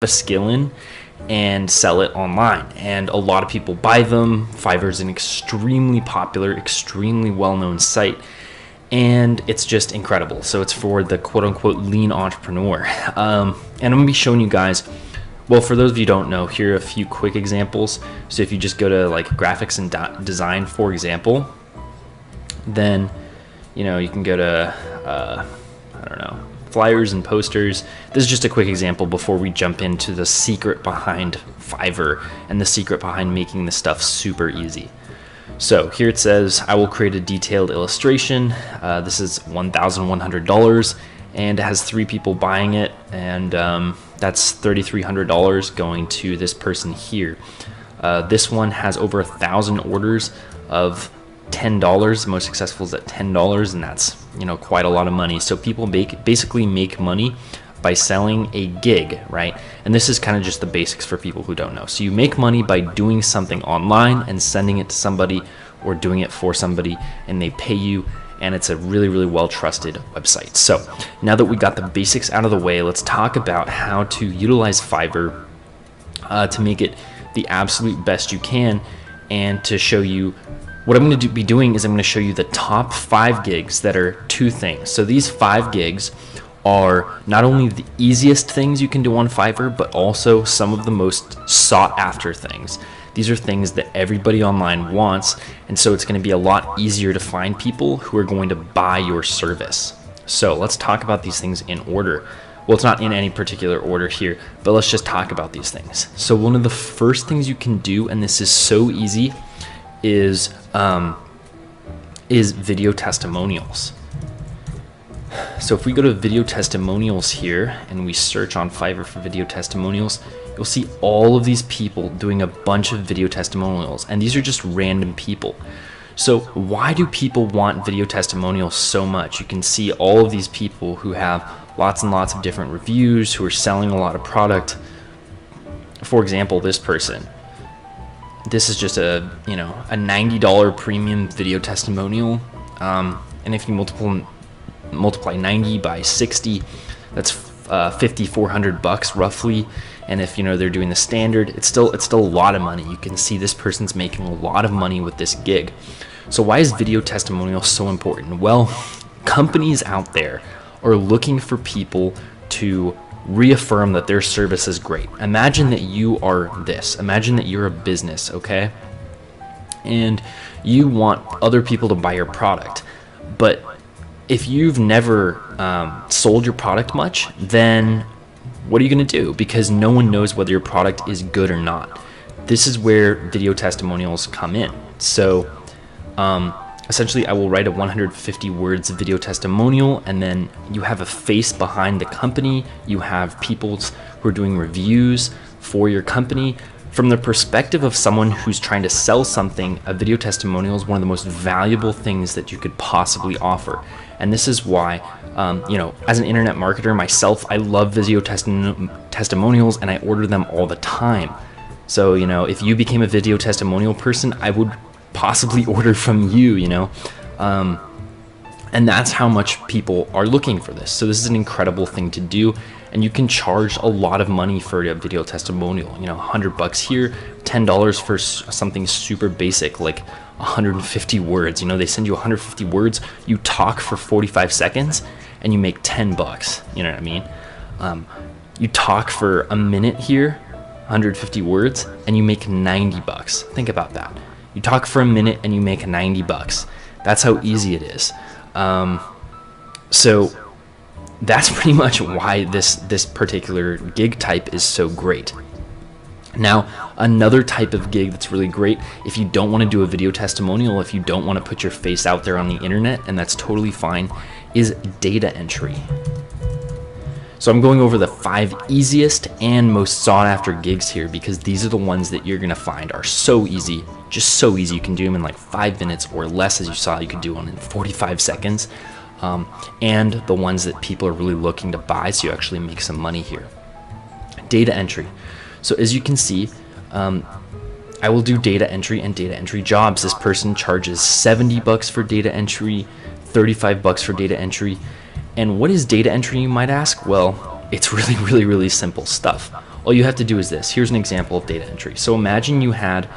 a skill in and sell it online, and a lot of people buy them. Fiverr is an extremely popular, extremely well-known site, and it's just incredible. So it's for the quote-unquote lean entrepreneur, and I'm gonna be showing you guys, well, for those of you who don't know, here are a few quick examples. So if you just go to like graphics and design, for example, then you can go to I don't know, flyers and posters. This is just a quick example before we jump into the secret behind Fiverr and the secret behind making this stuff super easy. So here it says, I will create a detailed illustration. This is $1,100 and it has 3 people buying it, and that's $3,300 going to this person here. This one has over 1,000 orders of $10. The most successful is at $10, and that's quite a lot of money. So people basically make money by selling a gig, right? And this is kind of just the basics for people who don't know. So you make money by doing something online and sending it to somebody, or doing it for somebody, and they pay you, and it's a really, really well trusted website. So now that we got the basics out of the way, let's talk about how to utilize Fiverr to make it the absolute best you can. And to show you what I'm going to be doing is I'm going to show you the top 5 gigs that are 2 things. So these 5 gigs are not only the easiest things you can do on Fiverr, but also some of the most sought after things. These are things that everybody online wants, and so it's going to be a lot easier to find people who are going to buy your service. So let's talk about these things in order. Well, it's not in any particular order here, but let's just talk about these things. So one of the first things you can do, and this is so easy, is video testimonials. So if we go to video testimonials here and we search on Fiverr for video testimonials, you'll see all of these people doing a bunch of video testimonials, and these are just random people. So why do people want video testimonials so much? You can see all of these people who have lots and lots of different reviews, who are selling a lot of product. For example, this person. This is just a $90 premium video testimonial, and if you multiply 90 by 60, that's $5,400 roughly. And if they're doing the standard, it's still a lot of money. You can see this person's making a lot of money with this gig. So why is video testimonial so important? Well, companies out there are looking for people to reaffirm that their service is great. Imagine that you are this. Imagine that you're a business, okay? And you want other people to buy your product. But if you've never sold your product much, then what are you going to do? Because no one knows whether your product is good or not. This is where video testimonials come in. So essentially, I will write a 150 words video testimonial, and then you have a face behind the company. You have people who are doing reviews for your company. From the perspective of someone who's trying to sell something, a video testimonial is one of the most valuable things that you could possibly offer. And this is why, as an internet marketer myself, I love video testimonials, and I order them all the time. So, if you became a video testimonial person, I would possibly order from you, and that's how much people are looking for this. So this is an incredible thing to do, and you can charge a lot of money for a video testimonial. $100 here, $10 for something super basic like 150 words. They send you 150 words, you talk for 45 seconds, and you make $10. You know what I mean? You talk for a minute here, 150 words, and you make $90. Think about that. You talk for a minute and you make $90. That's how easy it is. So that's pretty much why this particular gig type is so great. Now, another type of gig that's really great, if you don't want to do a video testimonial, if you don't want to put your face out there on the internet, and that's totally fine, is data entry. So I'm going over the 5 easiest and most sought after gigs here, because these are the ones that you're going to find are so easy, just so easy. You can do them in like 5 minutes or less, as you saw. You could do one in 45 seconds. And the ones that people are really looking to buy, so you actually make some money here. Data entry. So as you can see, I will do data entry and data entry jobs. This person charges $70 for data entry, $35 for data entry. And what is data entry, you might ask? Well, it's really simple stuff. All you have to do is this. Here's an example of data entry. So imagine you had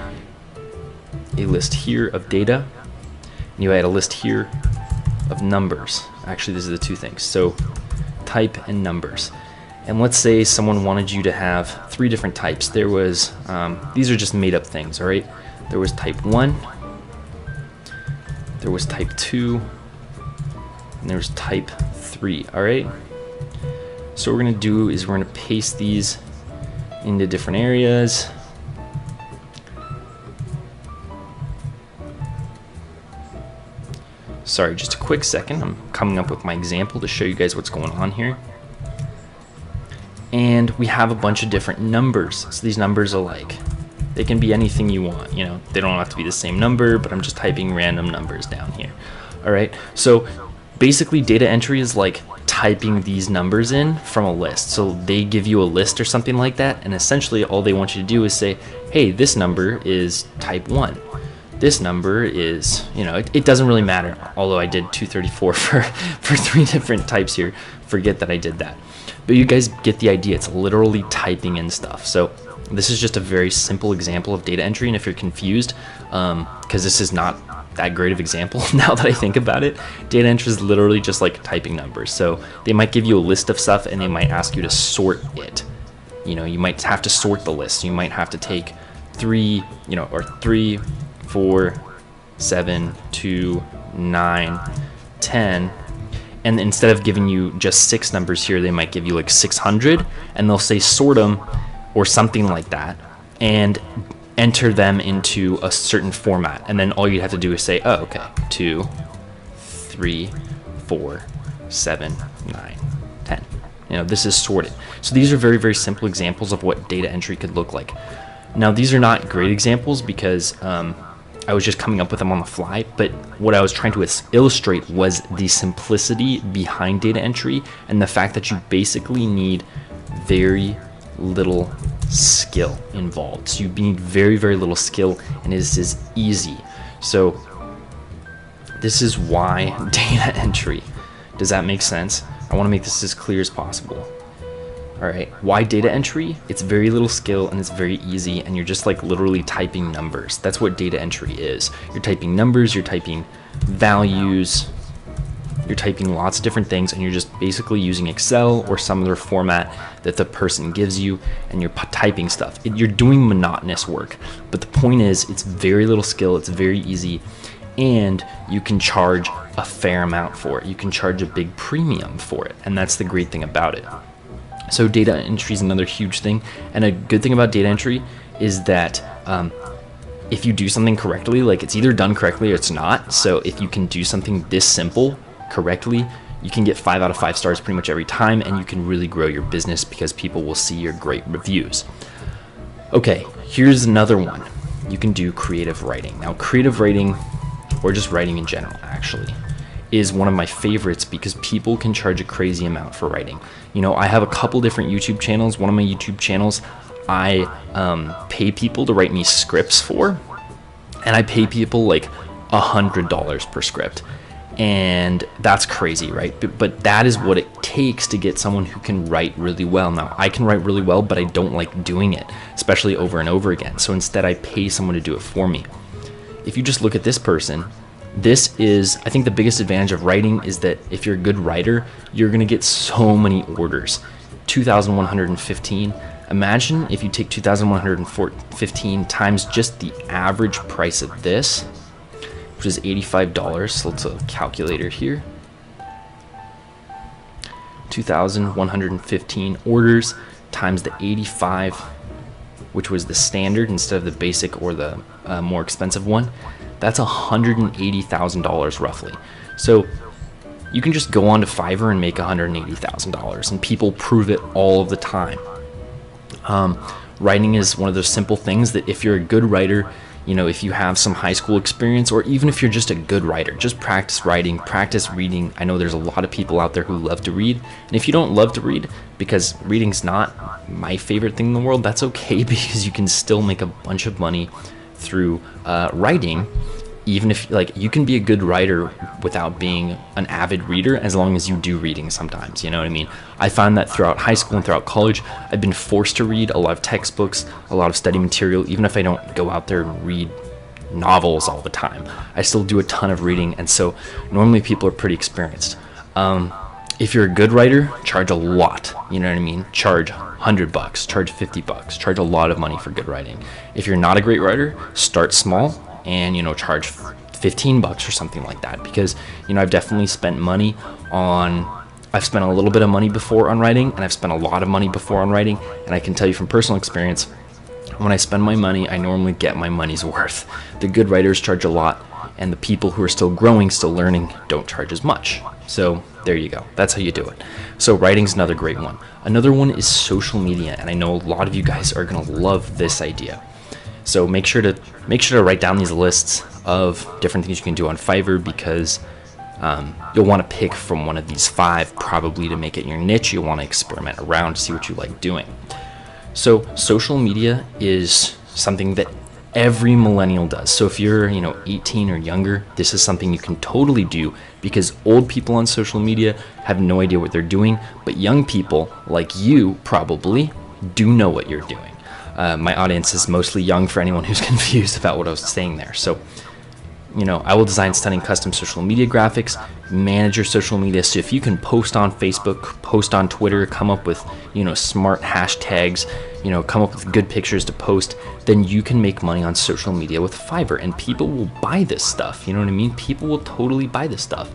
a list here of data, and you had a list here of numbers. Actually, these are the two things. So type and numbers. And let's say someone wanted you to have 3 different types. There was, these are just made up things, all right? There was type 1, there was type 2, and there was type 3, all right? So what we're gonna do is we're gonna paste these into different areas. Sorry, just a quick second. I'm coming up with my example to show you guys what's going on here. And we have a bunch of different numbers. So these numbers are like, they can be anything you want, you know, they don't have to be the same number, but I'm just typing random numbers down here. All right, so basically data entry is like typing these numbers in from a list. So they give you a list or something like that, and essentially all they want you to do is say, hey, this number is type 1. This number is, you know, it doesn't really matter, although I did 234 for 3 different types here. Forget that I did that. But you guys get the idea. It's literally typing in stuff. So this is just a very simple example of data entry. And if you're confused, because this is not that great of example now that I think about it, data entry is literally just like typing numbers. So they might give you a list of stuff and they might ask you to sort it. You know, you might have to sort the list. You might have to take 3, you know, or 3, 4, 7, 2, 9, 10. And instead of giving you just 6 numbers here, they might give you like 600, and they'll say sort them or something like that and enter them into a certain format. And then all you have to do is say, oh, okay, 2, 3, 4, 7, 9, 10. You know, this is sorted. So these are very, very simple examples of what data entry could look like. Now, these are not great examples because I was just coming up with them on the fly, but what I was trying to illustrate was the simplicity behind data entry and the fact that you basically need very little skill involved. So you need very, very little skill, and this is easy. So this is why data entry. Does that make sense? I want to make this as clear as possible. All right, why data entry? It's very little skill and it's very easy, and you're just like literally typing numbers. That's what data entry is. You're typing numbers, you're typing values, you're typing lots of different things, and you're just basically using Excel or some other format that the person gives you, and you're typing stuff. You're doing monotonous work, but the point is it's very little skill, it's very easy, and you can charge a fair amount for it. You can charge a big premium for it, and that's the great thing about it. So data entry is another huge thing, and a good thing about data entry is that if you do something correctly, like it's either done correctly or it's not. So if you can do something this simple correctly, you can get 5 out of 5 stars pretty much every time, and you can really grow your business because people will see your great reviews. Okay, here's another one. You can do creative writing. Now, creative writing, or just writing in general actually, is one of my favorites because people can charge a crazy amount for writing. You know, I have a couple different YouTube channels. One of my YouTube channels, I pay people to write me scripts for, and I pay people like $100 per script. And that's crazy, right? But that is what it takes to get someone who can write really well. Now, I can write really well, but I don't like doing it, especially over and over again. So instead, I pay someone to do it for me. If you just look at this person, this is, I think the biggest advantage of writing is that if you're a good writer, you're going to get so many orders. 2,115. Imagine if you take 2,115 times just the average price of this, which is $85. So let's a calculator here. 2,115 orders times the 85, which was the standard instead of the basic or the more expensive one. That's $180,000 roughly. So you can just go on to Fiverr and make $180,000, and people prove it all of the time. Writing is one of those simple things that if you're a good writer, you know, if you have some high school experience, or even if you're just a good writer, just practice writing, practice reading. I know there's a lot of people out there who love to read, and if you don't love to read, because reading's not my favorite thing in the world, that's okay, because you can still make a bunch of money through writing, even if like you can be a good writer without being an avid reader, as long as you do reading sometimes, you know what I mean? I find that throughout high school and throughout college, I've been forced to read a lot of textbooks, a lot of study material, even if I don't go out there and read novels all the time. I still do a ton of reading, and so normally people are pretty experienced. If you're a good writer, charge a lot, you know what I mean? Charge $100, charge $50, charge a lot of money for good writing. If you're not a great writer, start small and, you know, charge $15 or something like that, because, you know, I've definitely spent money on, I've spent a little bit of money before on writing, and I've spent a lot of money before on writing, and I can tell you from personal experience, when I spend my money, I normally get my money's worth. The good writers charge a lot, and the people who are still growing, still learning, don't charge as much. So there you go. That's how you do it. So writing's another great one. Another one is social media, and I know a lot of you guys are gonna love this idea. So make sure to write down these lists of different things you can do on Fiverr, because you'll want to pick from one of these 5 probably to make it your niche. You'll want to experiment around to see what you like doing. So social media is something that every millennial does. So if you're, you know, 18 or younger, this is something you can totally do, because old people on social media have no idea what they're doing, but young people like you probably do know what you're doing. My audience is mostly young, for anyone who's confused about what I was saying there. So, you know, I will design stunning custom social media graphics, manage your social media. So if you can post on Facebook, post on Twitter, come up with, you know, smart hashtags, you know, come up with good pictures to post, then you can make money on social media with Fiverr, and people will buy this stuff. You know what I mean? People will totally buy this stuff.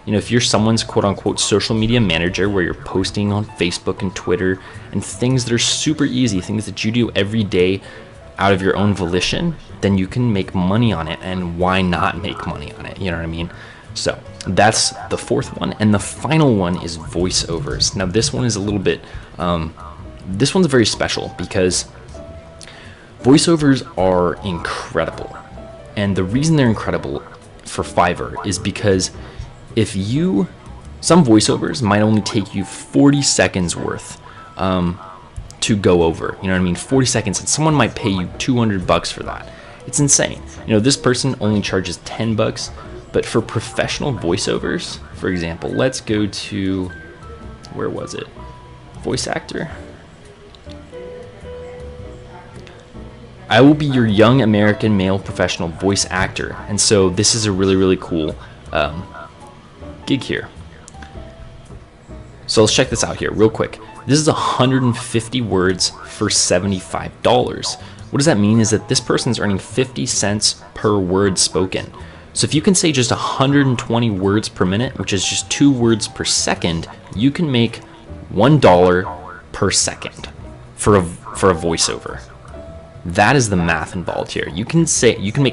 You know, if you're someone's quote unquote social media manager, where you're posting on Facebook and Twitter and things that are super easy, things that you do every day out of your own volition, then you can make money on it. And why not make money on it? You know what I mean? So that's the 4th one. And the final one is voiceovers. Now this one is a little bit, this one's very special, because voiceovers are incredible. And the reason they're incredible for Fiverr is because some voiceovers might only take you 40 seconds worth to go over, you know what I mean? 40 seconds, and someone might pay you $200 for that. It's insane. You know, this person only charges $10, but for professional voiceovers, for example, let's go to, where was it? Voice actor. I will be your young American male professional voice actor. And so this is a really, really cool gig here. So let's check this out here real quick. This is 150 words for $75. What does that mean is that this person's earning 50 cents per word spoken. So if you can say just 120 words per minute, which is just 2 words per second, you can make $1 per second for a voiceover. That is the math involved here. You can make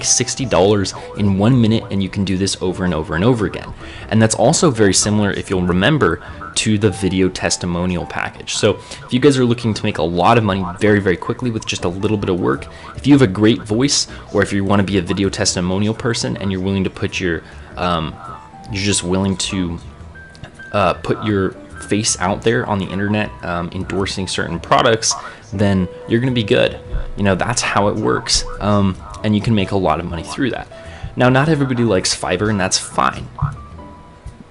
$60 in 1 minute, and you can do this over and over and over again. And that's also very similar, if you'll remember, to the video testimonial package. So if you guys are looking to make a lot of money very, very quickly with just a little bit of work, if you have a great voice, or if you want to be a video testimonial person and you're willing to put your, you're just willing to put your face out there on the internet, endorsing certain products, then you're going to be good. You know, that's how it works. And you can make a lot of money through that. Now, not everybody likes Fiverr, and that's fine.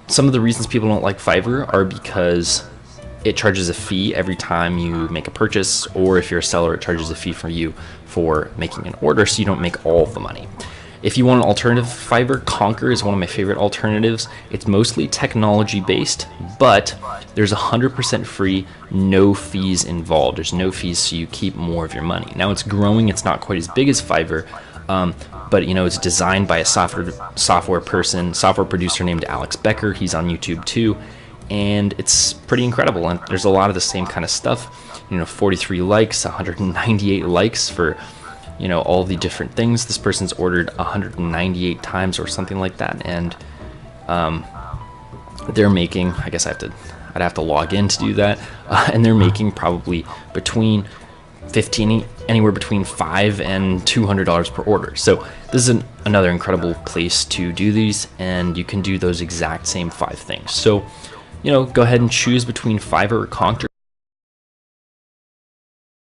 Some of the reasons people don't like Fiverr are because it charges a fee every time you make a purchase, or if you're a seller, it charges a fee for you for making an order, so you don't make all of the money. If you want an alternative to Fiverr, Conquer is one of my favorite alternatives. It's mostly technology based, but there's 100% free, no fees involved. There's no fees, so you keep more of your money. Now it's growing, it's not quite as big as Fiverr, but you know, it's designed by a software producer named Alex Becker. He's on YouTube too, and it's pretty incredible. And there's a lot of the same kind of stuff. You know, 43 likes, 198 likes for, you know, all the different things. This person's ordered 198 times or something like that, and they're making, I guess I'd have to log in to do that, and they're making probably anywhere between $5 and $200 per order. So this is another incredible place to do these, and you can do those exact same 5 things. So, you know, go ahead and choose between Fiverr or Conquer.